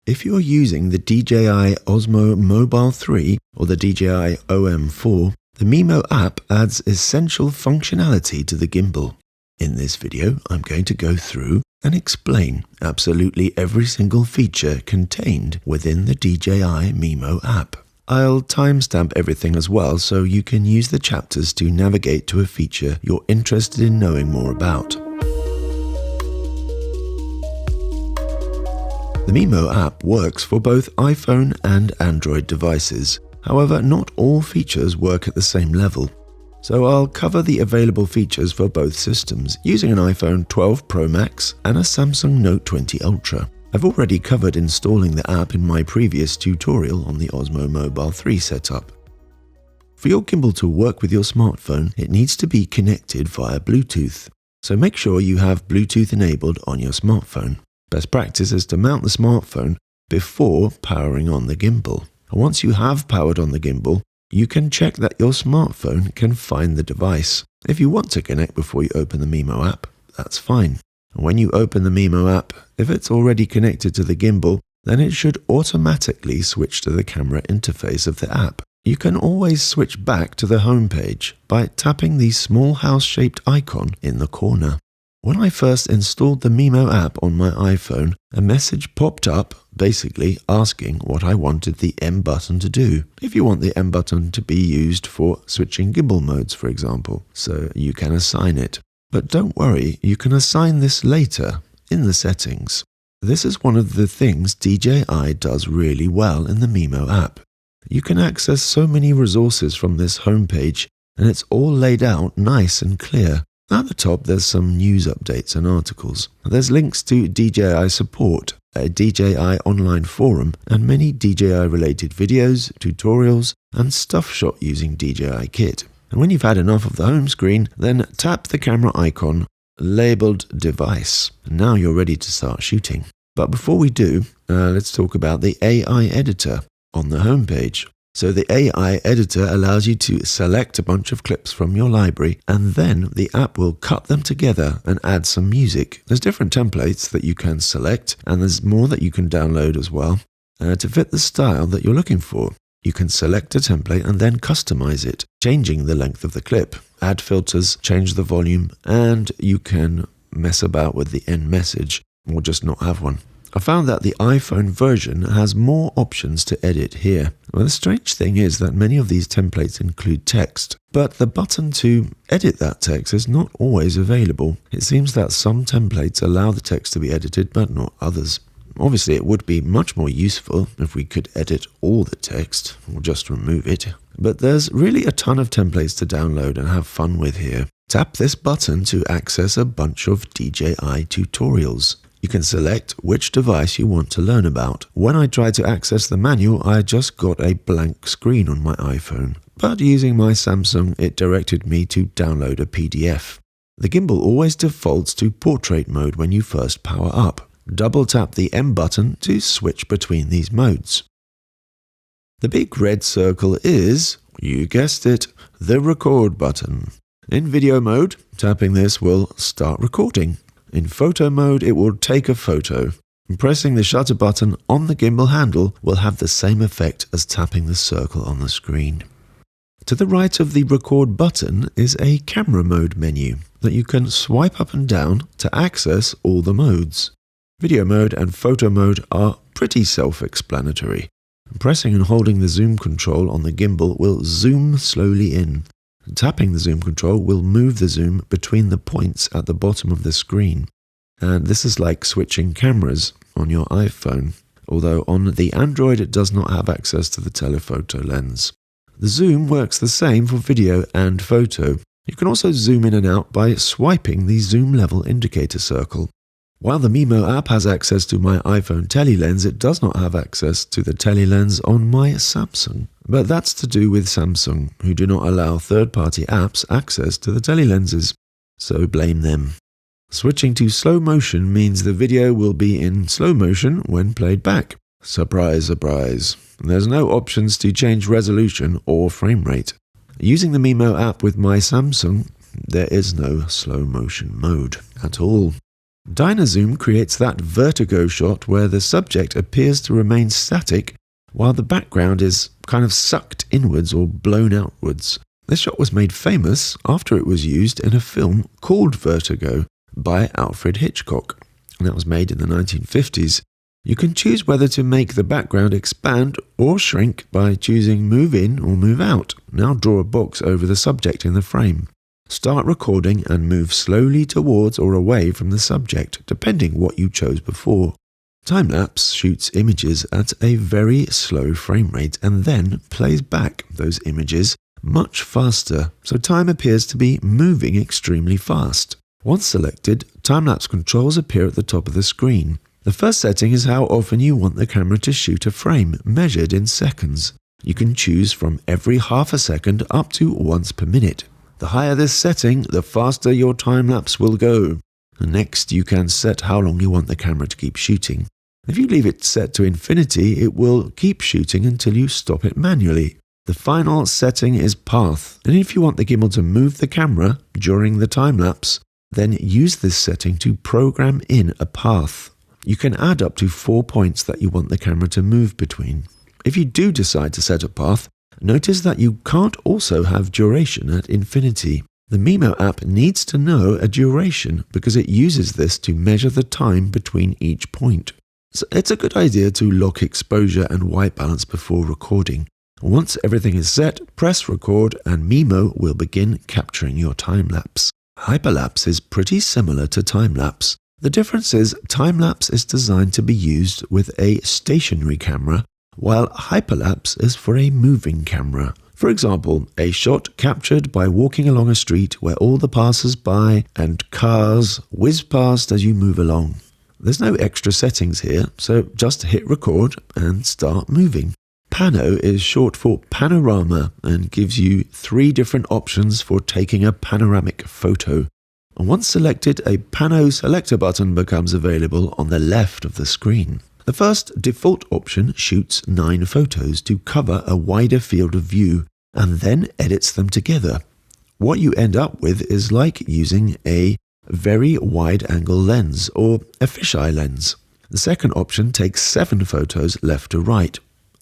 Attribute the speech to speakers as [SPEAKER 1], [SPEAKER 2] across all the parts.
[SPEAKER 1] If you're using the DJI Osmo Mobile 3 or the DJI OM4, the Mimo app adds essential functionality to the gimbal. In this video, I'm going to go through and explain absolutely every single feature contained within the DJI Mimo app. I'll timestamp everything as well so you can use the chapters to navigate to a feature you're interested in knowing more about. The Mimo app works for both iPhone and Android devices. However, not all features work at the same level. So I'll cover the available features for both systems using an iPhone 12 Pro Max and a Samsung Note 20 Ultra. I've already covered installing the app in my previous tutorial on the Osmo Mobile 3 setup. For your gimbal to work with your smartphone, it needs to be connected via Bluetooth. So make sure you have Bluetooth enabled on your smartphone. Best practice is to mount the smartphone before powering on the gimbal. And once you have powered on the gimbal, you can check that your smartphone can find the device. If you want to connect before you open the Mimo app, that's fine. And when you open the Mimo app, if it's already connected to the gimbal, then it should automatically switch to the camera interface of the app. You can always switch back to the home page by tapping the small house-shaped icon in the corner. When I first installed the Mimo app on my iPhone, a message popped up basically asking what I wanted the M button to do. If you want the M button to be used for switching gimbal modes, for example, so you can assign it. But don't worry, you can assign this later in the settings. This is one of the things DJI does really well in the Mimo app. You can access so many resources from this homepage, and it's all laid out nice and clear. At the top, there's some news updates and articles. There's links to DJI support, a DJI online forum, and many DJI-related videos, tutorials, and stuff shot using DJI Kit. And when you've had enough of the home screen, then tap the camera icon labeled Device. Now you're ready to start shooting. But before we do, let's talk about the AI Editor on the homepage. So the AI Editor allows you to select a bunch of clips from your library, and then the app will cut them together and add some music. There's different templates that you can select, and there's more that you can download as well to fit the style that you're looking for. You can select a template and then customize it, changing the length of the clip, add filters, change the volume, and you can mess about with the end message or just not have one. I found that the iPhone version has more options to edit here. Well, the strange thing is that many of these templates include text, but the button to edit that text is not always available. It seems that some templates allow the text to be edited, but not others. Obviously, it would be much more useful if we could edit all the text, or just remove it. But there's really a ton of templates to download and have fun with here. Tap this button to access a bunch of DJI tutorials. You can select which device you want to learn about. When I tried to access the manual, I just got a blank screen on my iPhone. But using my Samsung, it directed me to download a PDF. The gimbal always defaults to portrait mode when you first power up. Double tap the M button to switch between these modes. The big red circle is, you guessed it, the record button. In video mode, tapping this will start recording. In photo mode, it will take a photo. Pressing the shutter button on the gimbal handle will have the same effect as tapping the circle on the screen. To the right of the record button is a camera mode menu that you can swipe up and down to access all the modes. Video mode and photo mode are pretty self-explanatory. Pressing and holding the zoom control on the gimbal will zoom slowly in. Tapping the zoom control will move the zoom between the points at the bottom of the screen. And this is like switching cameras on your iPhone, although on the Android it does not have access to the telephoto lens. The zoom works the same for video and photo. You can also zoom in and out by swiping the zoom level indicator circle. While the Mimo app has access to my iPhone telelens, it does not have access to the telelens on my Samsung. But that's to do with Samsung, who do not allow third-party apps access to the telelenses. So blame them. Switching to slow motion means the video will be in slow motion when played back. Surprise, surprise. There's no options to change resolution or frame rate. Using the Mimo app with my Samsung, there is no slow motion mode at all. Dyna-Zoom creates that vertigo shot where the subject appears to remain static while the background is kind of sucked inwards or blown outwards. This shot was made famous after it was used in a film called Vertigo by Alfred Hitchcock, and that was made in the 1950s. You can choose whether to make the background expand or shrink by choosing move in or move out. Now draw a box over the subject in the frame. Start recording and move slowly towards or away from the subject, depending what you chose before. Timelapse shoots images at a very slow frame rate and then plays back those images much faster, so time appears to be moving extremely fast. Once selected, timelapse controls appear at the top of the screen. The first setting is how often you want the camera to shoot a frame, measured in seconds. You can choose from every half a second up to once per minute. The higher this setting, the faster your timelapse will go. Next, you can set how long you want the camera to keep shooting. If you leave it set to infinity, it will keep shooting until you stop it manually. The final setting is path, and if you want the gimbal to move the camera during the time-lapse, then use this setting to program in a path. You can add up to 4 points that you want the camera to move between. If you do decide to set a path, notice that you can't also have duration at infinity. The Mimo app needs to know a duration because it uses this to measure the time between each point. So it's a good idea to lock exposure and white balance before recording. Once everything is set, press record and Mimo will begin capturing your time-lapse. Hyperlapse is pretty similar to time-lapse. The difference is time-lapse is designed to be used with a stationary camera, while hyperlapse is for a moving camera. For example, a shot captured by walking along a street where all the passers-by and cars whiz past as you move along. There's no extra settings here, so just hit record and start moving. Pano is short for panorama and gives you 3 different options for taking a panoramic photo. Once selected, a Pano selector button becomes available on the left of the screen. The first default option shoots 9 photos to cover a wider field of view and then edits them together. What you end up with is like using a very wide-angle lens or a fisheye lens. The second option takes 7 photos left to right.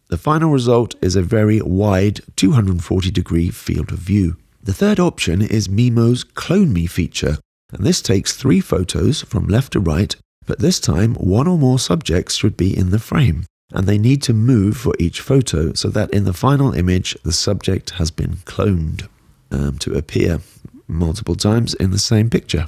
[SPEAKER 1] The final result is a very wide 240-degree field of view. The third option is Mimo's Clone Me feature, and this takes 3 photos from left to right, but this time 1 or more subjects should be in the frame, and they need to move for each photo so that in the final image the subject has been cloned to appear multiple times in the same picture.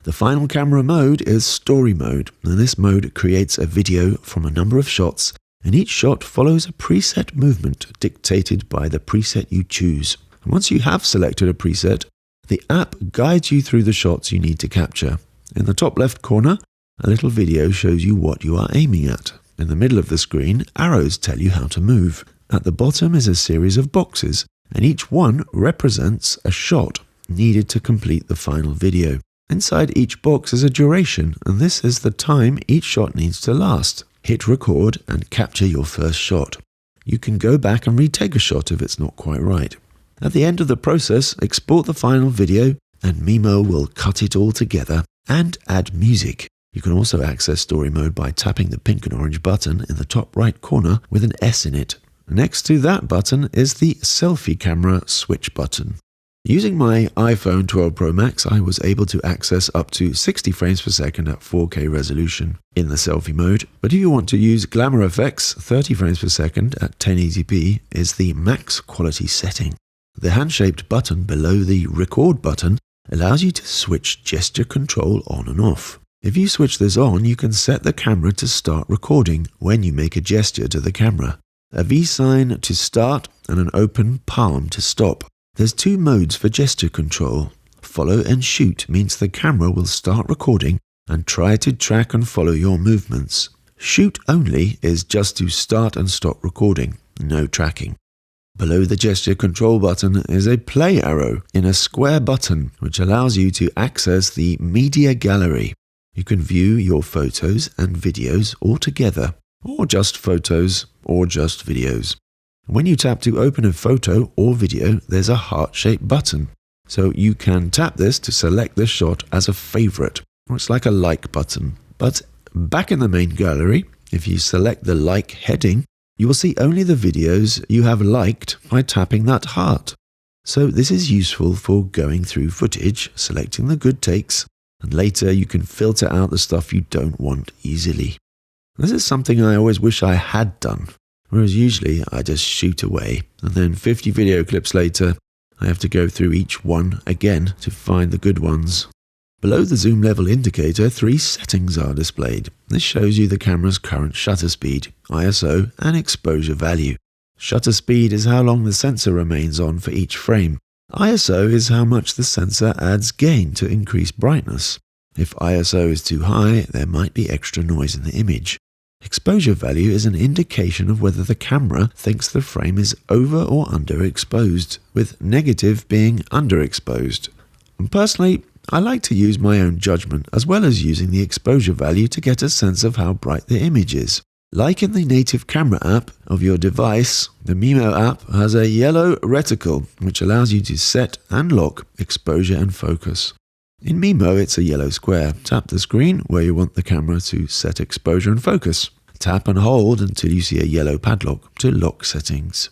[SPEAKER 1] The final camera mode is Story Mode, and this mode creates a video from a number of shots, and each shot follows a preset movement dictated by the preset you choose. And once you have selected a preset, the app guides you through the shots you need to capture. In the top left corner, a little video shows you what you are aiming at. In the middle of the screen, arrows tell you how to move. At the bottom is a series of boxes, and each one represents a shot needed to complete the final video. Inside each box is a duration, and this is the time each shot needs to last. Hit record and capture your first shot. You can go back and retake a shot if it's not quite right. At the end of the process, export the final video, and Mimo will cut it all together and add music. You can also access Story Mode by tapping the pink and orange button in the top right corner with an S in it. Next to that button is the Selfie Camera switch button. Using my iPhone 12 Pro Max, I was able to access up to 60 frames per second at 4K resolution in the selfie mode, but if you want to use Glamour effects, 30 frames per second at 1080p is the max quality setting. The hand-shaped button below the record button allows you to switch gesture control on and off. If you switch this on, you can set the camera to start recording when you make a gesture to the camera. A V sign to start and an open palm to stop. There's 2 modes for gesture control. Follow and shoot means the camera will start recording and try to track and follow your movements. Shoot only is just to start and stop recording, no tracking. Below the gesture control button is a play arrow in a square button which allows you to access the media gallery. You can view your photos and videos all together, or just photos, or just videos. When you tap to open a photo or video, there's a heart-shaped button. So you can tap this to select the shot as a favorite. It's like a like button. But back in the main gallery, if you select the like heading, you will see only the videos you have liked by tapping that heart. So this is useful for going through footage, selecting the good takes, and later you can filter out the stuff you don't want easily. This is something I always wish I had done, whereas usually I just shoot away, and then 50 video clips later, I have to go through each one again to find the good ones. Below the zoom level indicator, 3 settings are displayed. This shows you the camera's current shutter speed, ISO, and exposure value. Shutter speed is how long the sensor remains on for each frame. ISO is how much the sensor adds gain to increase brightness. If ISO is too high, there might be extra noise in the image. Exposure value is an indication of whether the camera thinks the frame is over or underexposed, with negative being underexposed. And personally, I like to use my own judgment as well as using the exposure value to get a sense of how bright the image is. Like in the native camera app of your device, the Mimo app has a yellow reticle which allows you to set and lock exposure and focus. In Mimo, it's a yellow square. Tap the screen where you want the camera to set exposure and focus. Tap and hold until you see a yellow padlock to lock settings.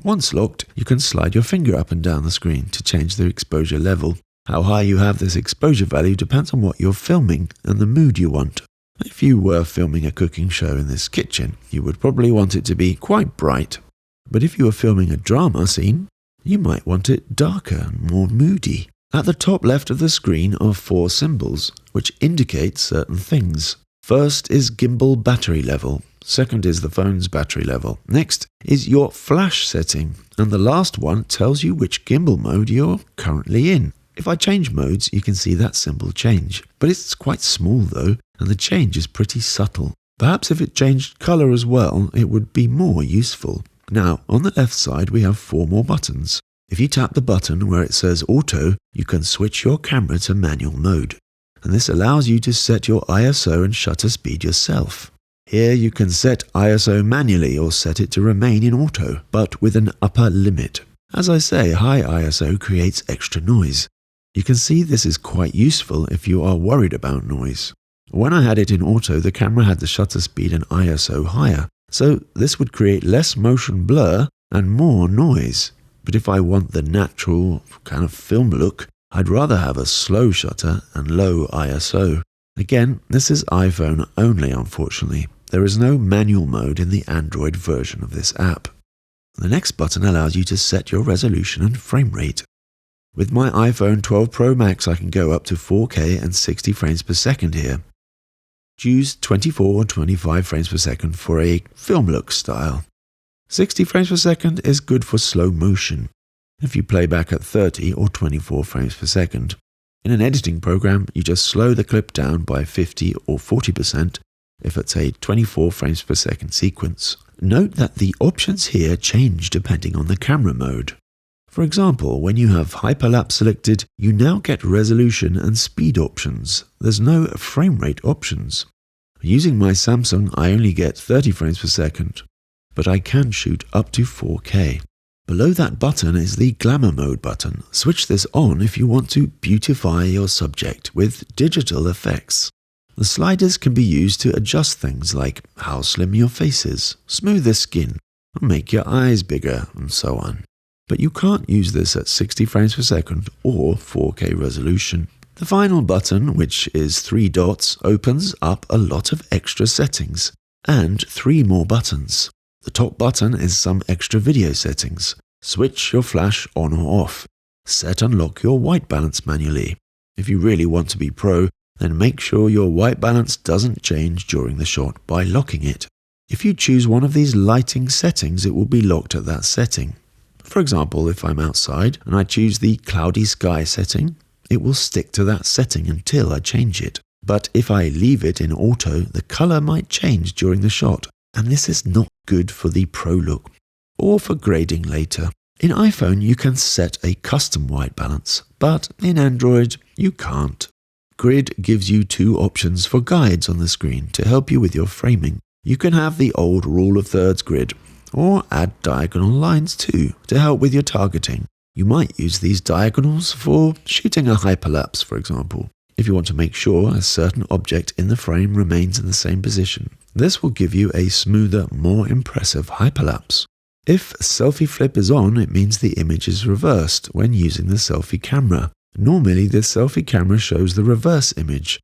[SPEAKER 1] Once locked, you can slide your finger up and down the screen to change the exposure level. How high you have this exposure value depends on what you're filming and the mood you want. If you were filming a cooking show in this kitchen, you would probably want it to be quite bright. But if you were filming a drama scene, you might want it darker and more moody. At the top left of the screen are 4 symbols, which indicate certain things. First is gimbal battery level. Second is the phone's battery level. Next is your flash setting. And the last one tells you which gimbal mode you're currently in. If I change modes, you can see that symbol change. But it's quite small though, and the change is pretty subtle. Perhaps if it changed color as well, it would be more useful. Now, on the left side, we have 4 more buttons. If you tap the button where it says Auto, you can switch your camera to manual mode. And this allows you to set your ISO and shutter speed yourself. Here you can set ISO manually or set it to remain in auto, but with an upper limit. As I say, high ISO creates extra noise. You can see this is quite useful if you are worried about noise. When I had it in auto, the camera had the shutter speed and ISO higher, so this would create less motion blur and more noise. But if I want the natural kind of film look, I'd rather have a slow shutter and low ISO. Again, this is iPhone only, unfortunately. There is no manual mode in the Android version of this app. The next button allows you to set your resolution and frame rate. With my iPhone 12 Pro Max, I can go up to 4K and 60 frames per second here. Choose 24 or 25 frames per second for a film look style. 60 frames per second is good for slow motion. If you play back at 30 or 24 frames per second. In an editing program, you just slow the clip down by 50 or 40% if it's a 24 frames per second sequence. Note that the options here change depending on the camera mode. For example, when you have Hyperlapse selected, you now get resolution and speed options. There's no frame rate options. Using my Samsung, I only get 30 frames per second, but I can shoot up to 4K. Below that button is the Glamour Mode button. Switch this on if you want to beautify your subject with digital effects. The sliders can be used to adjust things like how slim your face is, smooth the skin, make your eyes bigger, and so on. But you can't use this at 60 frames per second or 4K resolution. The final button, which is 3 dots, opens up a lot of extra settings, and 3 more buttons. The top button is some extra video settings. Switch your flash on or off. Set and lock your white balance manually. If you really want to be pro, then make sure your white balance doesn't change during the shot by locking it. If you choose one of these lighting settings, it will be locked at that setting. For example, if I'm outside and I choose the cloudy sky setting, it will stick to that setting until I change it. But if I leave it in auto, the color might change during the shot, and this is not good for the pro look or for grading later. In iPhone, you can set a custom white balance, but in Android, you can't. Grid gives you 2 options for guides on the screen to help you with your framing. You can have the old rule of thirds grid, or add diagonal lines too to help with your targeting. You might use these diagonals for shooting a hyperlapse, for example. if you want to make sure a certain object in the frame remains in the same position. This will give you a smoother, more impressive hyperlapse. If selfie flip is on, it means the image is reversed when using the selfie camera. Normally, the selfie camera shows the reverse image.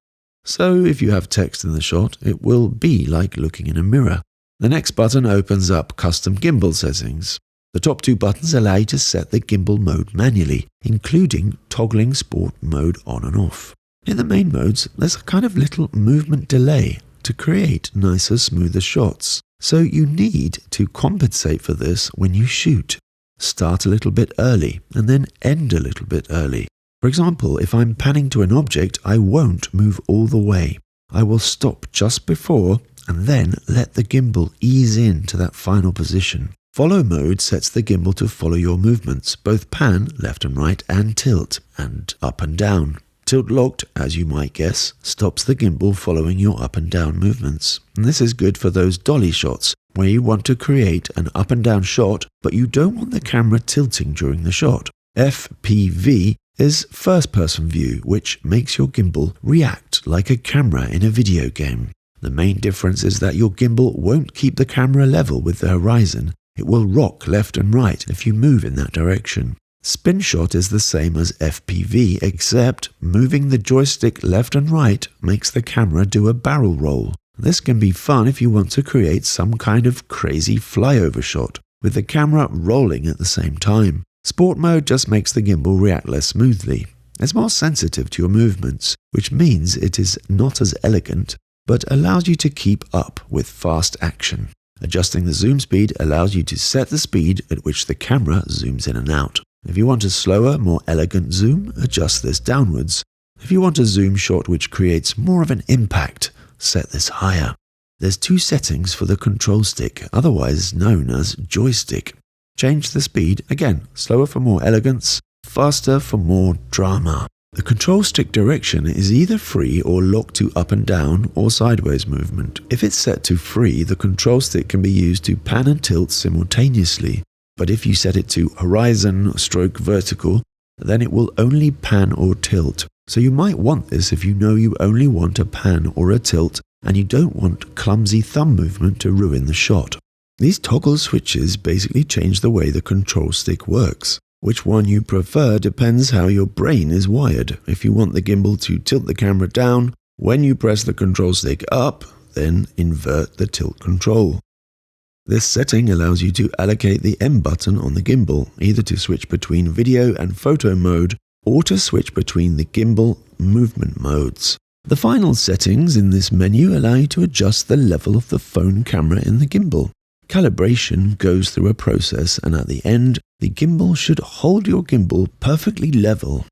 [SPEAKER 1] So if you have text in the shot, it will be like looking in a mirror. The next button opens up custom gimbal settings. The top two buttons allow you to set the gimbal mode manually, including toggling sport mode on and off. In the main modes, there's a kind of little movement delay to create nicer, smoother shots. So you need to compensate for this when you shoot. Start a little bit early and then end a little bit early. For example, if I'm panning to an object, I won't move all the way. I will stop just before and then let the gimbal ease into that final position. Follow mode sets the gimbal to follow your movements, both pan, left and right, and tilt, and up and down. Tilt locked, as you might guess, stops the gimbal following your up and down movements. And this is good for those dolly shots, where you want to create an up and down shot, but you don't want the camera tilting during the shot. FPV is first-person view, which makes your gimbal react like a camera in a video game. The main difference is that your gimbal won't keep the camera level with the horizon. It will rock left and right if you move in that direction. Spin shot is the same as FPV, except moving the joystick left and right makes the camera do a barrel roll. This can be fun if you want to create some kind of crazy flyover shot, with the camera rolling at the same time. Sport mode just makes the gimbal react less smoothly. It's more sensitive to your movements, which means it is not as elegant, but allows you to keep up with fast action. Adjusting the zoom speed allows you to set the speed at which the camera zooms in and out. If you want a slower, more elegant zoom, adjust this downwards. If you want a zoom shot which creates more of an impact, set this higher. There's two settings for the control stick, otherwise known as joystick. Change the speed, again, slower for more elegance, faster for more drama. The control stick direction is either free or locked to up and down or sideways movement. If it's set to free, the control stick can be used to pan and tilt simultaneously. But if you set it to horizon stroke vertical, then it will only pan or tilt. So you might want this if you know you only want a pan or a tilt and you don't want clumsy thumb movement to ruin the shot. These toggle switches basically change the way the control stick works. Which one you prefer depends how your brain is wired. If you want the gimbal to tilt the camera down, when you press the control stick up, then invert the tilt control. This setting allows you to allocate the M button on the gimbal, either to switch between video and photo mode, or to switch between the gimbal movement modes. The final settings in this menu allow you to adjust the level of the phone camera in the gimbal. Calibration goes through a process, and at the end, the gimbal should hold your gimbal perfectly level.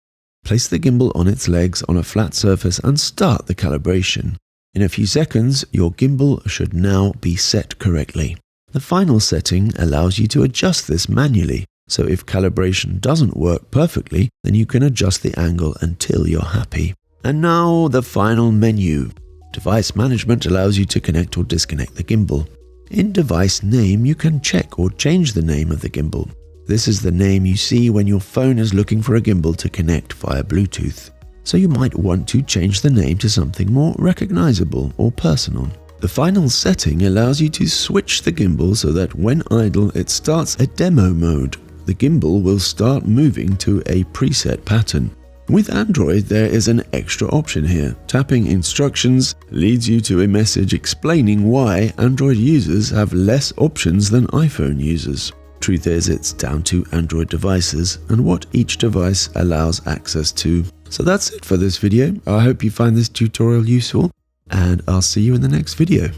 [SPEAKER 1] Place the gimbal on its legs on a flat surface and start the calibration. In a few seconds, your gimbal should now be set correctly. The final setting allows you to adjust this manually, so if calibration doesn't work perfectly, then you can adjust the angle until you're happy. And now the final menu. Device management allows you to connect or disconnect the gimbal. In device name, you can check or change the name of the gimbal. This is the name you see when your phone is looking for a gimbal to connect via Bluetooth. So you might want to change the name to something more recognizable or personal. The final setting allows you to switch the gimbal so that when idle, it starts a demo mode. The gimbal will start moving to a preset pattern. With Android, there is an extra option here. Tapping instructions leads you to a message explaining why Android users have less options than iPhone users. Truth is, it's down to Android devices and what each device allows access to. So that's it for this video. I hope you find this tutorial useful, and I'll see you in the next video.